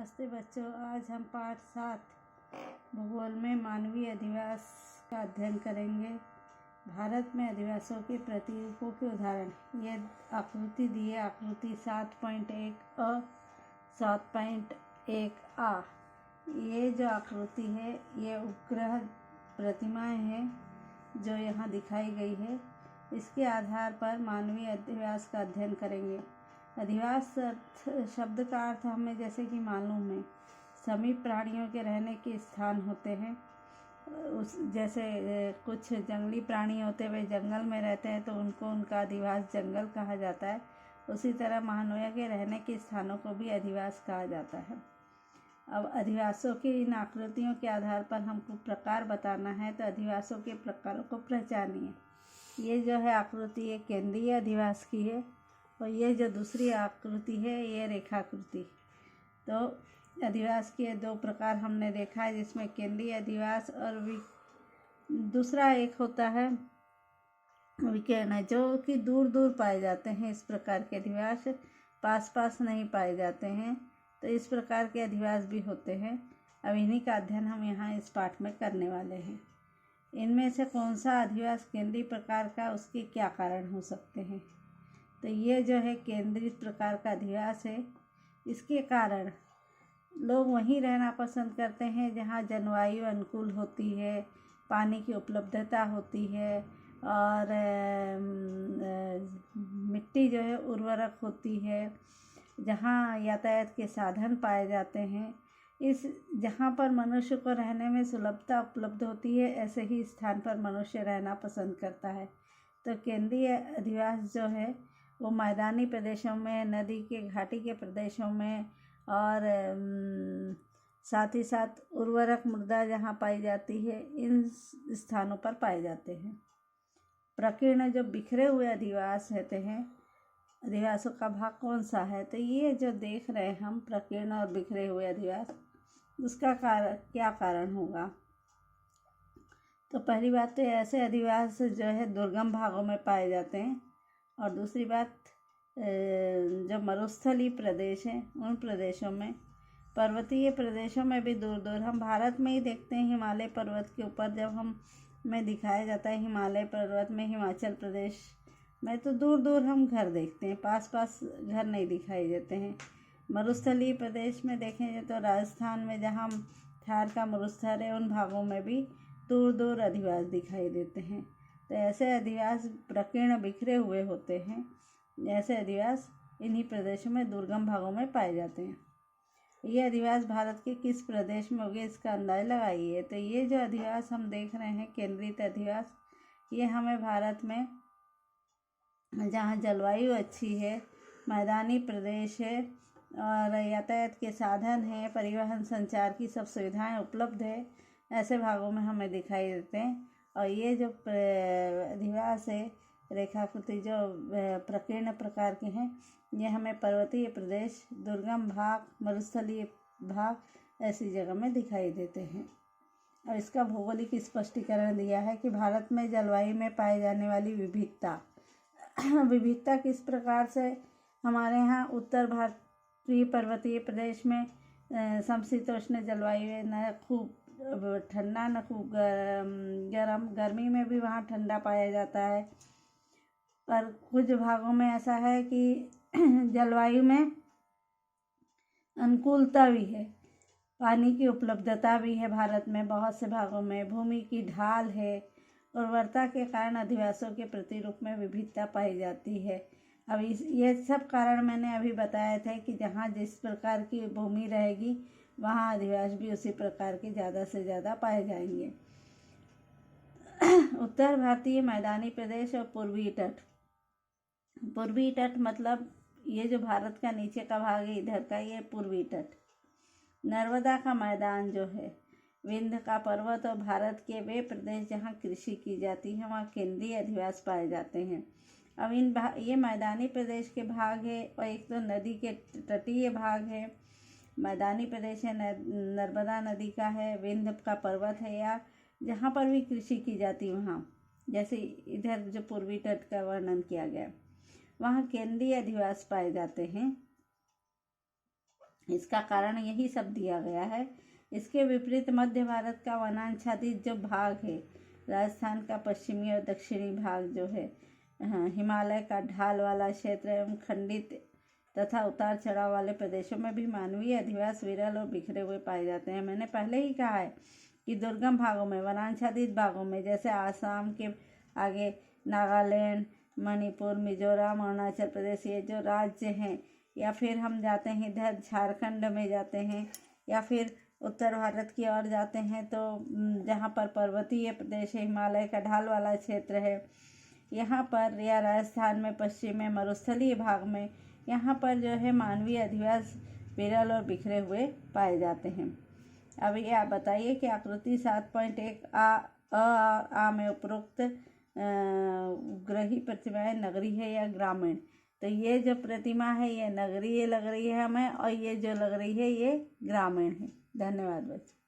नमस्ते बच्चों, आज हम पाठ 7 भूगोल में मानवीय अधिवास का अध्ययन करेंगे। भारत में अधिवासों के प्रतीकों के उदाहरण। ये आकृति दी है, आकृति 7.1 अ 7.1 आ। ये जो आकृति है ये उपग्रह प्रतिमाएं हैं जो यहाँ दिखाई गई है। इसके आधार पर मानवीय अधिवास का अध्ययन करेंगे। अधिवास शब्द का अर्थ हमें जैसे कि मालूम है, समीप प्राणियों के रहने के स्थान होते हैं। जैसे कुछ जंगली प्राणी होते हुए जंगल में रहते हैं तो उनको उनका अधिवास जंगल कहा जाता है। उसी तरह मानवीय के रहने के स्थानों को भी अधिवास कहा जाता है। अब अधिवासों की इन आकृतियों के आधार पर हमको प्रकार बताना है, तो अधिवासों के प्रकारों को पहचानिए। ये जो है आकृति ये केंद्रीय अधिवास की है और ये जो दूसरी आकृति है ये रेखाकृति। तो अधिवास के दो प्रकार हमने देखा है, जिसमें केंद्रीय अधिवास और दूसरा एक होता है विकर्ण, जो कि दूर दूर पाए जाते हैं। इस प्रकार के अधिवास पास पास नहीं पाए जाते हैं, तो इस प्रकार के अधिवास भी होते हैं। अब इन्हीं का अध्ययन हम यहाँ इस पाठ में करने वाले हैं। इनमें से कौन सा अधिवास केंद्रीय प्रकार का, उसके क्या कारण हो सकते हैं। तो ये जो है केंद्रित प्रकार का अधिवास है। इसके कारण लोग वहीं रहना पसंद करते हैं जहाँ जलवायु अनुकूल होती है, पानी की उपलब्धता होती है और मिट्टी जो है उर्वरक होती है, जहाँ यातायात के साधन पाए जाते हैं। जहाँ पर मनुष्य को रहने में सुलभता उपलब्ध होती है, ऐसे ही स्थान पर मनुष्य रहना पसंद करता है। तो केंद्रीय अधिवास जो है वो मैदानी प्रदेशों में, नदी के घाटी के प्रदेशों में और साथ ही साथ उर्वरक मृदा जहाँ पाई जाती है, इन स्थानों पर पाए जाते हैं। प्रकीर्ण जो बिखरे हुए अधिवास रहते हैं, अधिवासों का भाग कौन सा है, तो ये जो देख रहे हैं हम प्रकीर्ण और बिखरे हुए अधिवास, उसका क्या कारण होगा। तो पहली बात तो ऐसे अधिवास जो है दुर्गम भागों में पाए जाते हैं, और दूसरी बात जो मरुस्थलीय प्रदेश हैं उन प्रदेशों में, पर्वतीय प्रदेशों में भी दूर दूर, हम भारत में ही देखते हैं हिमालय पर्वत के ऊपर जब हमें दिखाया जाता है हिमालय पर्वत में, हिमाचल प्रदेश में, तो दूर दूर हम घर देखते हैं, पास पास घर नहीं दिखाई देते हैं। मरुस्थलीय प्रदेश में देखेंगे तो राजस्थान में जहाँ थार का मरुस्थल है, उन भागों में भी दूर दूर अधिवास दिखाई देते हैं। तो ऐसे अधिवास प्रकीर्ण बिखरे हुए होते हैं। ऐसे अधिवास इन्हीं प्रदेशों में दुर्गम भागों में पाए जाते हैं। ये अधिवास भारत के किस प्रदेश में होंगे, इसका अंदाज़ा लगाइए। तो ये जो अधिवास हम देख रहे हैं केंद्रित अधिवास, ये हमें भारत में जहाँ जलवायु अच्छी है, मैदानी प्रदेश है और यातायात के साधन हैं, परिवहन संचार की सब सुविधाएं उपलब्ध है, ऐसे भागों में हमें दिखाई देते हैं। और ये जो अधिवास है रेखाकृति जो प्रकीर्ण प्रकार के हैं, ये हमें पर्वतीय प्रदेश, दुर्गम भाग, मरुस्थलीय भाग, ऐसी जगह में दिखाई देते हैं। और इसका भौगोलिक स्पष्टीकरण दिया है कि भारत में जलवायु में पाई जाने वाली विविधता किस प्रकार से। हमारे यहाँ उत्तर भारतीय पर्वतीय प्रदेश में समशीतोष्ण जलवायु है, न खूब ठंडा न खूब गर्म, गर्मी में भी वहाँ ठंडा पाया जाता है। पर कुछ भागों में ऐसा है कि जलवायु में अनुकूलता भी है, पानी की उपलब्धता भी है। भारत में बहुत से भागों में भूमि की ढाल है, उर्वरता के कारण अधिवासों के प्रतिरूप में विविधता पाई जाती है। अब ये सब कारण मैंने अभी बताए थे कि जहाँ जिस प्रकार की भूमि रहेगी वहाँ अधिवास भी उसी प्रकार के ज़्यादा से ज़्यादा पाए जाएंगे। उत्तर भारतीय मैदानी प्रदेश और पूर्वी तट। पूर्वी तट मतलब ये जो भारत का नीचे का भाग है इधर का, ये पूर्वी तट। नर्मदा का मैदान जो है, विंध्य का पर्वत और भारत के वे प्रदेश जहाँ कृषि की जाती है, वहाँ केंद्रीय अधिवास पाए जाते हैं। अब ये मैदानी प्रदेश के भाग है, और एक तो नदी के तटीय भाग है। मैदानी प्रदेश है, नर्मदा नदी का है, विंध्य का पर्वत है, या जहाँ पर भी कृषि की जाती है वहाँ, जैसे इधर जो पूर्वी तट का वर्णन किया गया, वहाँ केंद्रीय अधिवास पाए जाते हैं। इसका कारण यही सब दिया गया है। इसके विपरीत मध्य भारत का वनाच्छादित जो भाग है, राजस्थान का पश्चिमी और दक्षिणी भाग जो है, हिमालय का ढाल वाला क्षेत्र एवं खंडित तथा उतार चढ़ाव वाले प्रदेशों में भी मानवीय अधिवास विरल और बिखरे हुए पाए जाते हैं। मैंने पहले ही कहा है कि दुर्गम भागों में, वनाच्छादित भागों में, जैसे आसाम के आगे नागालैंड, मणिपुर, मिजोरम, अरुणाचल प्रदेश, ये जो राज्य हैं, या फिर हम जाते हैं इधर झारखंड में जाते हैं, या फिर उत्तर भारत की ओर जाते हैं तो जहाँ पर पर्वतीय प्रदेश है, हिमालय का ढाल वाला क्षेत्र है, यहाँ पर, या राजस्थान में पश्चिम में मरुस्थलीय भाग में, यहाँ पर जो है मानवीय अधिवास विरल और बिखरे हुए पाए जाते हैं। अब ये आप बताइए कि आकृति 7.1 आ में उपरोक्त ग्रही प्रतिमाएं नगरीय है या ग्रामीण? तो ये जो प्रतिमा है ये नगरीय लग रही है हमें, और ये जो लग रही है ये ग्रामीण है। धन्यवाद बच्चों।